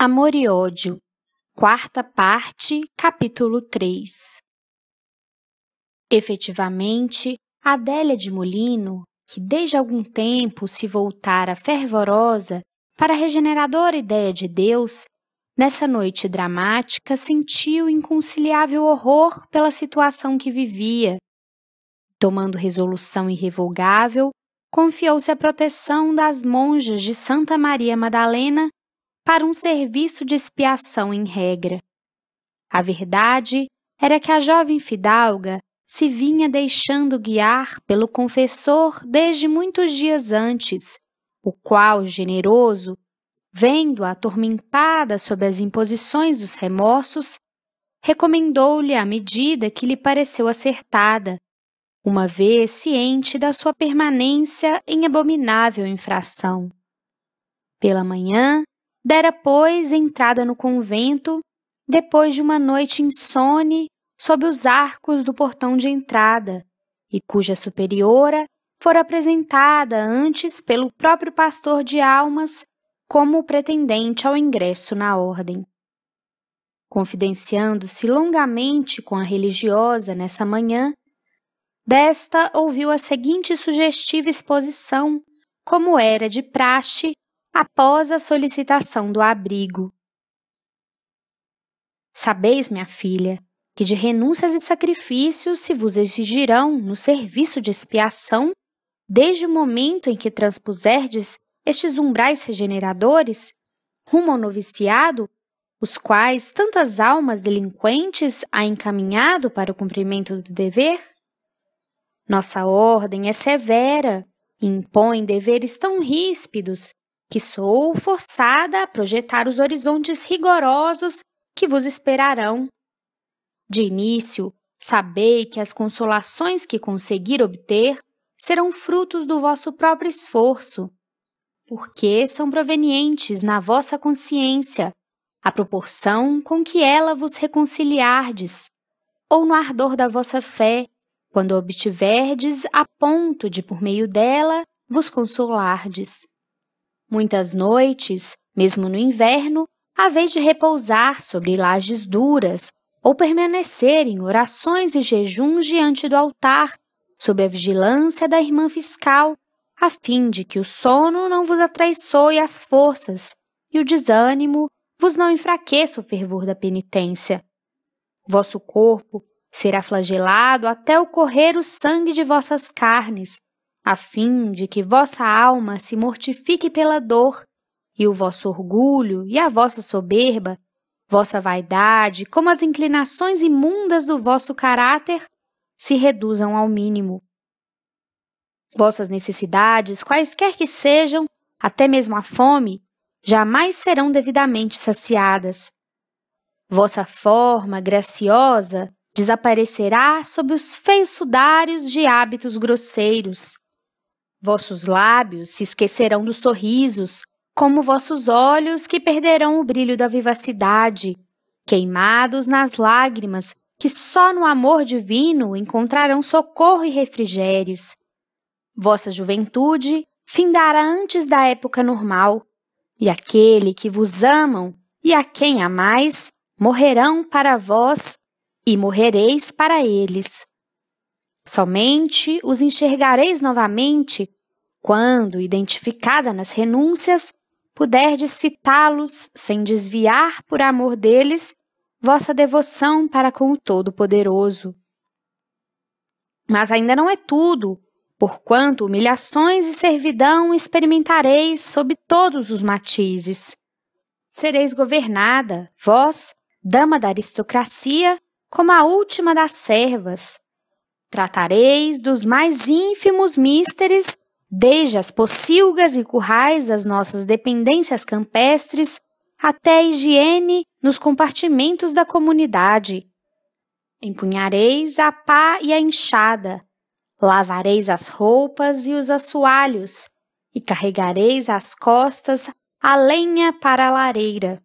Amor e Ódio, quarta parte, capítulo 3. Efetivamente, Adélia de Molino, que desde algum tempo se voltara fervorosa para a regeneradora ideia de Deus, nessa noite dramática sentiu inconciliável horror pela situação que vivia. Tomando resolução irrevogável, confiou-se à proteção das monjas de Santa Maria Madalena para um serviço de expiação em regra. A verdade era que a jovem fidalga se vinha deixando guiar pelo confessor desde muitos dias antes, o qual, generoso, vendo-a atormentada sob as imposições dos remorsos, recomendou-lhe a medida que lhe pareceu acertada, uma vez ciente da sua permanência em abominável infração. Pela manhã, dera, pois, entrada no convento, depois de uma noite insone sob os arcos do portão de entrada, e cuja superiora fora apresentada antes pelo próprio pastor de almas como pretendente ao ingresso na ordem. Confidenciando-se longamente com a religiosa nessa manhã, desta ouviu a seguinte sugestiva exposição, como era de praxe, após a solicitação do abrigo. Sabeis, minha filha, que de renúncias e sacrifícios se vos exigirão no serviço de expiação, desde o momento em que transpuserdes estes umbrais regeneradores, rumo ao noviciado, os quais tantas almas delinquentes há encaminhado para o cumprimento do dever? Nossa ordem é severa e impõe deveres tão ríspidos que sou forçada a projetar os horizontes rigorosos que vos esperarão. De início, sabei que as consolações que conseguir obter serão frutos do vosso próprio esforço, porque são provenientes na vossa consciência, à proporção com que ela vos reconciliardes, ou no ardor da vossa fé, quando a obtiverdes a ponto de, por meio dela, vos consolardes. Muitas noites, mesmo no inverno, haveis de repousar sobre lajes duras ou permanecer em orações e jejuns diante do altar, sob a vigilância da irmã fiscal, a fim de que o sono não vos atraiçoe as forças e o desânimo vos não enfraqueça o fervor da penitência. Vosso corpo será flagelado até ocorrer o sangue de vossas carnes, a fim de que vossa alma se mortifique pela dor, e o vosso orgulho e a vossa soberba, vossa vaidade, como as inclinações imundas do vosso caráter, se reduzam ao mínimo. Vossas necessidades, quaisquer que sejam, até mesmo a fome, jamais serão devidamente saciadas. Vossa forma graciosa desaparecerá sob os feios sudários de hábitos grosseiros. Vossos lábios se esquecerão dos sorrisos, como vossos olhos que perderão o brilho da vivacidade, queimados nas lágrimas que só no amor divino encontrarão socorro e refrigérios. Vossa juventude findará antes da época normal, e aquele que vos amam e a quem amais morrerão para vós e morrereis para eles. Somente os enxergareis novamente quando, identificada nas renúncias, puderdes fitá-los sem desviar, por amor deles, vossa devoção para com o Todo-Poderoso. Mas ainda não é tudo, porquanto humilhações e servidão experimentareis sob todos os matizes. Sereis governada, vós, dama da aristocracia, como a última das servas. Tratareis dos mais ínfimos místeres, desde as pocilgas e currais das nossas dependências campestres até a higiene nos compartimentos da comunidade. Empunhareis a pá e a enxada, lavareis as roupas e os assoalhos, e carregareis às costas a lenha para a lareira.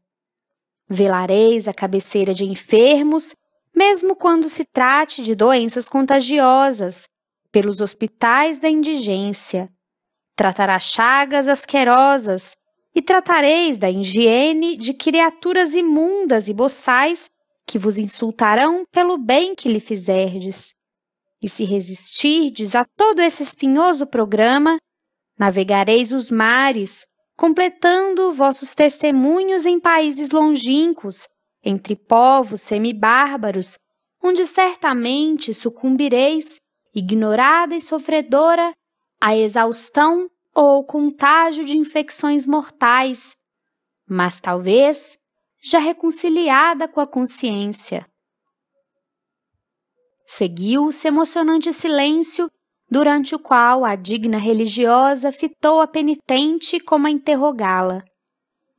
Velareis a cabeceira de enfermos, mesmo quando se trate de doenças contagiosas, pelos hospitais da indigência. Tratará chagas asquerosas, e tratareis da higiene de criaturas imundas e boçais que vos insultarão pelo bem que lhe fizerdes. E se resistirdes a todo esse espinhoso programa, navegareis os mares, completando vossos testemunhos em países longínquos, entre povos semibárbaros, onde certamente sucumbireis, ignorada e sofredora, à exaustão ou ao contágio de infecções mortais, mas talvez já reconciliada com a consciência. Seguiu-se emocionante silêncio, durante o qual a digna religiosa fitou a penitente como a interrogá-la.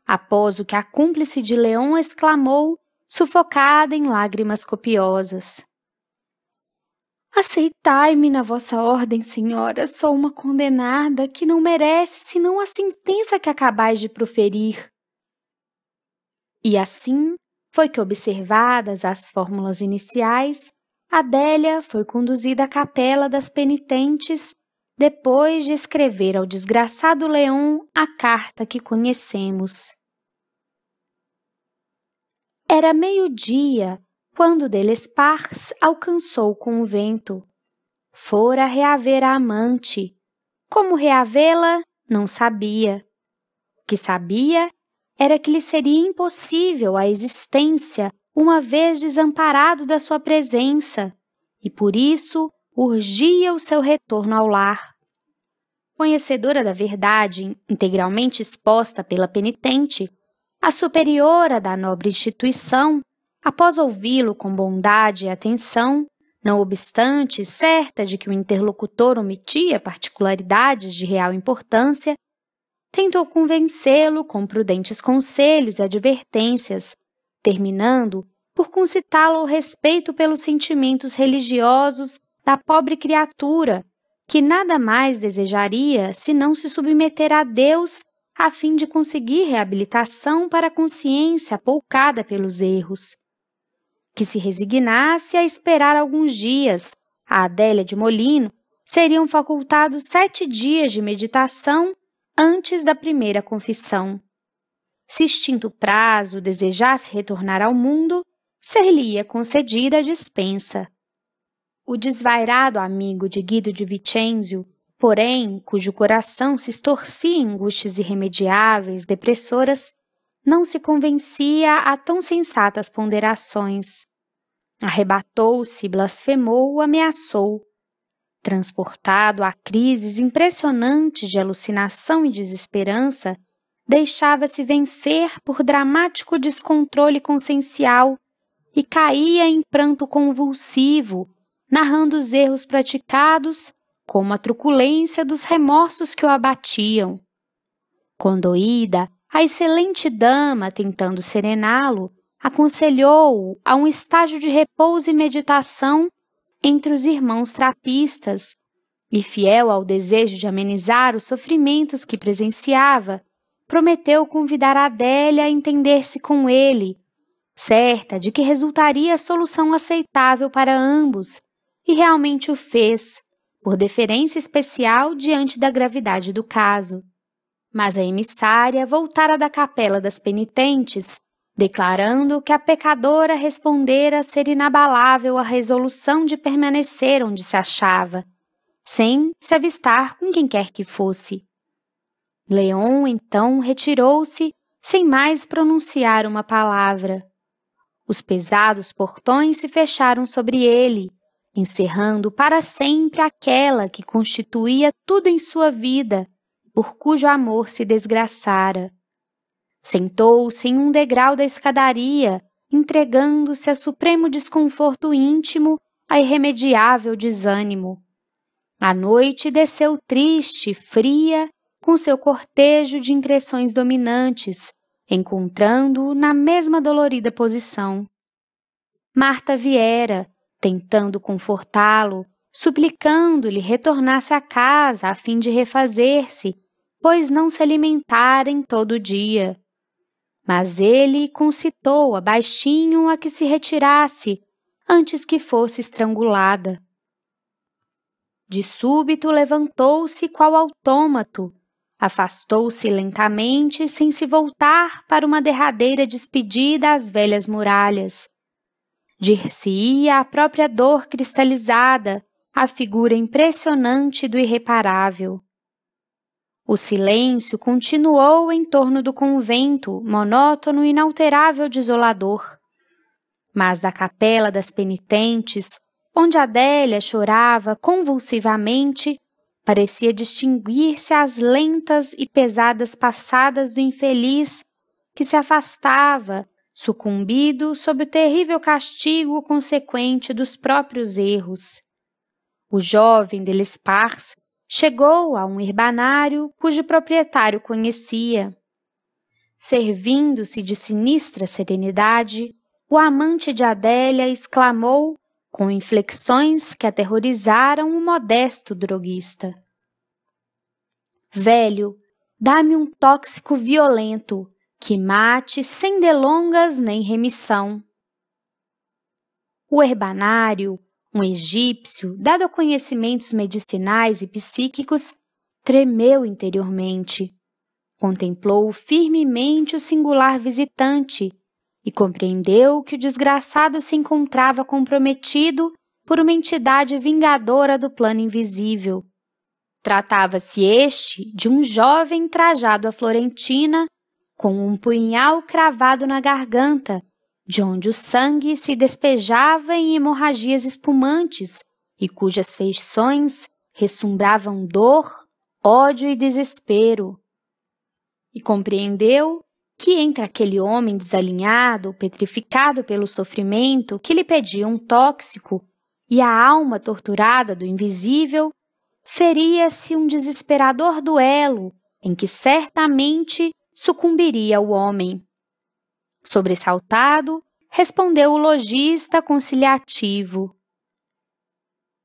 Após o que a cúmplice de Leon exclamou, sufocada em lágrimas copiosas: aceitai-me na vossa ordem, senhora, sou uma condenada que não merece senão a sentença que acabais de proferir. E assim foi que, observadas as fórmulas iniciais, Adélia foi conduzida à capela das penitentes, depois de escrever ao desgraçado Leon a carta que conhecemos. Era meio-dia, quando Delespars alcançou o convento. Fora reaver a amante. Como reavê-la, não sabia. O que sabia era que lhe seria impossível a existência uma vez desamparado da sua presença, e por isso urgia o seu retorno ao lar. Conhecedora da verdade integralmente exposta pela penitente, a superiora da nobre instituição, após ouvi-lo com bondade e atenção, não obstante certa de que o interlocutor omitia particularidades de real importância, tentou convencê-lo com prudentes conselhos e advertências, terminando por concitá-lo ao respeito pelos sentimentos religiosos da pobre criatura, que nada mais desejaria senão se submeter a Deus a fim de conseguir reabilitação para a consciência apoucada pelos erros. Que se resignasse a esperar alguns dias, a Adélia de Molino seriam facultados 7 dias de meditação antes da primeira confissão. Se extinto o prazo desejasse retornar ao mundo, ser-lhe-ia concedida a dispensa. O desvairado amigo de Guido de Vicenzio, porém, cujo coração se estorcia em angústias irremediáveis, depressoras, não se convencia a tão sensatas ponderações. Arrebatou-se, blasfemou, ameaçou. Transportado a crises impressionantes de alucinação e desesperança, deixava-se vencer por dramático descontrole consciencial e caía em pranto convulsivo, narrando os erros praticados como a truculência dos remorsos que o abatiam. Condoída, a excelente dama, tentando serená-lo, aconselhou-o a um estágio de repouso e meditação entre os irmãos trapistas, e, fiel ao desejo de amenizar os sofrimentos que presenciava, prometeu convidar Adélia a entender-se com ele, certa de que resultaria a solução aceitável para ambos, e realmente o fez, por deferência especial diante da gravidade do caso. Mas a emissária voltara da capela das penitentes, declarando que a pecadora respondera ser inabalável a resolução de permanecer onde se achava, sem se avistar com quem quer que fosse. Leon, então, retirou-se, sem mais pronunciar uma palavra. Os pesados portões se fecharam sobre ele, encerrando para sempre aquela que constituía tudo em sua vida, por cujo amor se desgraçara. Sentou-se em um degrau da escadaria, entregando-se a supremo desconforto íntimo, a irremediável desânimo. A noite desceu triste, fria, com seu cortejo de impressões dominantes, encontrando-o na mesma dolorida posição. Marta viera, tentando confortá-lo, suplicando-lhe retornasse à casa a fim de refazer-se, pois não se alimentara em todo o dia. Mas ele concitou-a baixinho a que se retirasse, antes que fosse estrangulada. De súbito levantou-se qual autômato, Afastou-se lentamente, sem se voltar para uma derradeira despedida às velhas muralhas. Dir-se-ia a própria dor cristalizada, a figura impressionante do irreparável. O silêncio continuou em torno do convento, monótono e inalterável desolador. Mas da capela das penitentes, onde Adélia chorava convulsivamente, parecia distinguir-se as lentas e pesadas passadas do infeliz que se afastava, sucumbido sob o terrível castigo consequente dos próprios erros. O jovem Delespars chegou a um herbanário cujo proprietário conhecia. Servindo-se de sinistra serenidade, o amante de Adélia exclamou, com inflexões que aterrorizaram o modesto droguista: Velho, dá-me um tóxico violento, que mate sem delongas nem remissão. O herbanário, um egípcio, dado a conhecimentos medicinais e psíquicos, tremeu interiormente. Contemplou firmemente o singular visitante e compreendeu que o desgraçado se encontrava comprometido por uma entidade vingadora do plano invisível. Tratava-se este de um jovem trajado à florentina, com um punhal cravado na garganta, de onde o sangue se despejava em hemorragias espumantes e cujas feições ressumbravam dor, ódio e desespero. E compreendeu que entre aquele homem desalinhado, petrificado pelo sofrimento, que lhe pedia um tóxico, e a alma torturada do invisível, feria-se um desesperador duelo em que certamente sucumbiria o homem. Sobressaltado, respondeu o lojista conciliativo: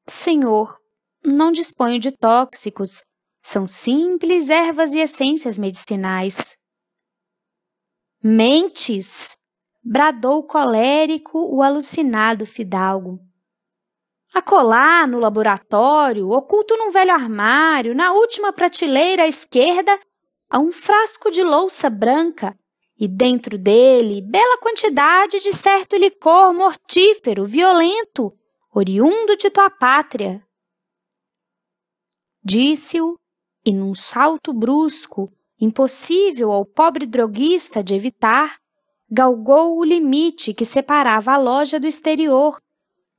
Senhor, não disponho de tóxicos, são simples ervas e essências medicinais. Mentes! Bradou colérico o alucinado fidalgo. Acolá, no laboratório, oculto num velho armário, na última prateleira à esquerda, há um frasco de louça branca, e dentro dele bela quantidade de certo licor mortífero, violento, oriundo de tua pátria. Disse-o, e num salto brusco, impossível ao pobre droguista de evitar, galgou o limite que separava a loja do exterior,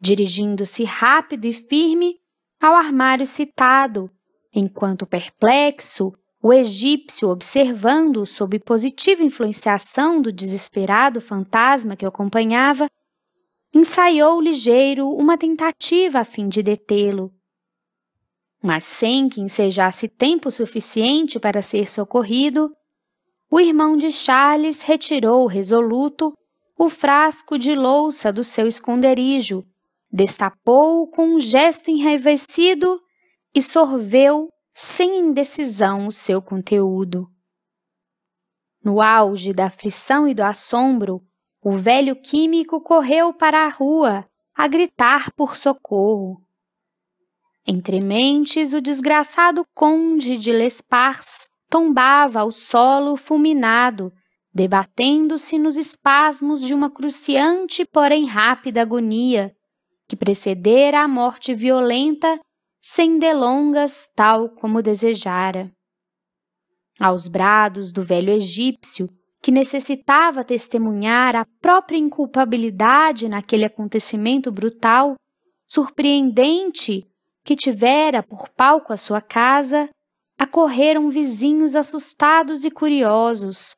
dirigindo-se rápido e firme ao armário citado, enquanto perplexo, o egípcio, observando-o sob positiva influenciação do desesperado fantasma que o acompanhava, ensaiou ligeiro uma tentativa a fim de detê-lo. Mas sem que ensejasse tempo suficiente para ser socorrido, o irmão de Charles retirou resoluto o frasco de louça do seu esconderijo, destapou-o com um gesto enraivecido e sorveu sem indecisão o seu conteúdo. No auge da aflição e do assombro, o velho químico correu para a rua a gritar por socorro. Entre mentes, o desgraçado conde de Lespars tombava ao solo fulminado, debatendo-se nos espasmos de uma cruciante, porém rápida agonia, que precedera a morte violenta, sem delongas, tal como desejara. Aos brados do velho egípcio, que necessitava testemunhar a própria inculpabilidade naquele acontecimento brutal, surpreendente, que tivera por palco a sua casa, acorreram vizinhos assustados e curiosos.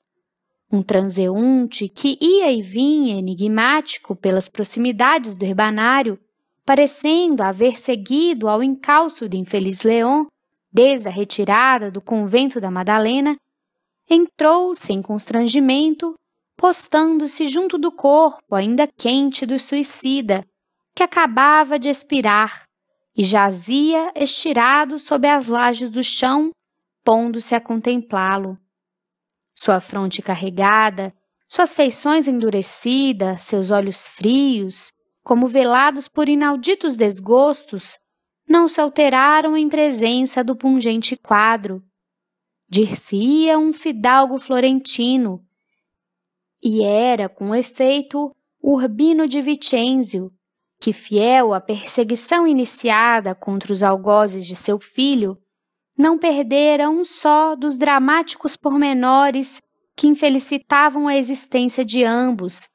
Um transeunte que ia e vinha enigmático pelas proximidades do herbanário, parecendo haver seguido ao encalço do infeliz Leon desde a retirada do convento da Madalena, entrou sem constrangimento, postando-se junto do corpo ainda quente do suicida, que acabava de expirar, e jazia estirado sob as lajes do chão, pondo-se a contemplá-lo. Sua fronte carregada, suas feições endurecidas, seus olhos frios, como velados por inauditos desgostos, não se alteraram em presença do pungente quadro. dir-se-ia um fidalgo florentino, e era, com efeito, Urbino de Vicenzio, que, fiel à perseguição iniciada contra os algozes de seu filho, não perdera um só dos dramáticos pormenores que infelicitavam a existência de ambos,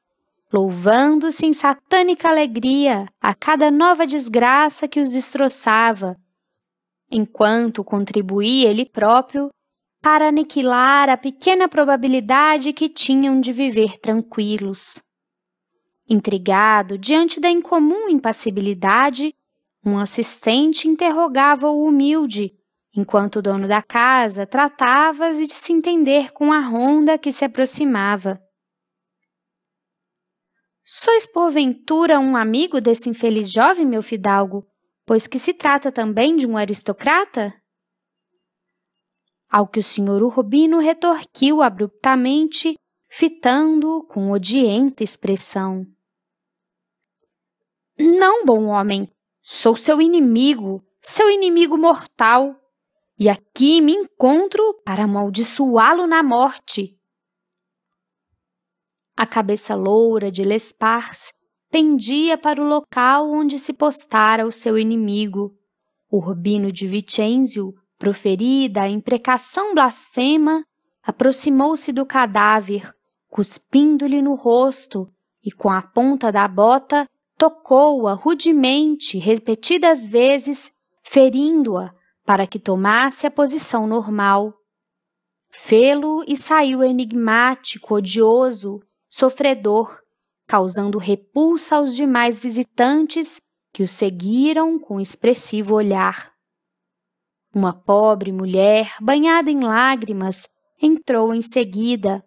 louvando-se em satânica alegria a cada nova desgraça que os destroçava, enquanto contribuía ele próprio para aniquilar a pequena probabilidade que tinham de viver tranquilos. Intrigado diante da incomum impassibilidade, um assistente interrogava o humilde, enquanto o dono da casa tratava de se entender com a ronda que se aproximava. Sois porventura um amigo desse infeliz jovem, meu fidalgo, pois que se trata também de um aristocrata? Ao que o senhor Urbino retorquiu abruptamente, fitando-o com odienta expressão. Não, bom homem, sou seu inimigo mortal, e aqui me encontro para amaldiçoá-lo na morte. A cabeça loura de L'Esparce pendia para o local onde se postara o seu inimigo. Urbino de Vicenzio, proferida a imprecação blasfema, aproximou-se do cadáver, cuspindo-lhe no rosto, e com a ponta da bota tocou-a rudemente repetidas vezes, ferindo-a para que tomasse a posição normal. Fê-lo e saiu enigmático, odioso, sofredor, causando repulsa aos demais visitantes que o seguiram com expressivo olhar. Uma pobre mulher, banhada em lágrimas, entrou em seguida.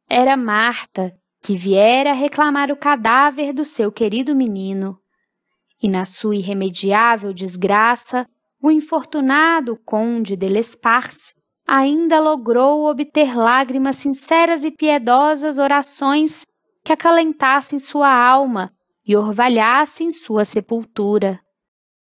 Era Marta, que viera reclamar o cadáver do seu querido menino. E na sua irremediável desgraça, o infortunado conde de L'Esparce ainda logrou obter lágrimas sinceras e piedosas orações que acalentassem sua alma e orvalhassem sua sepultura.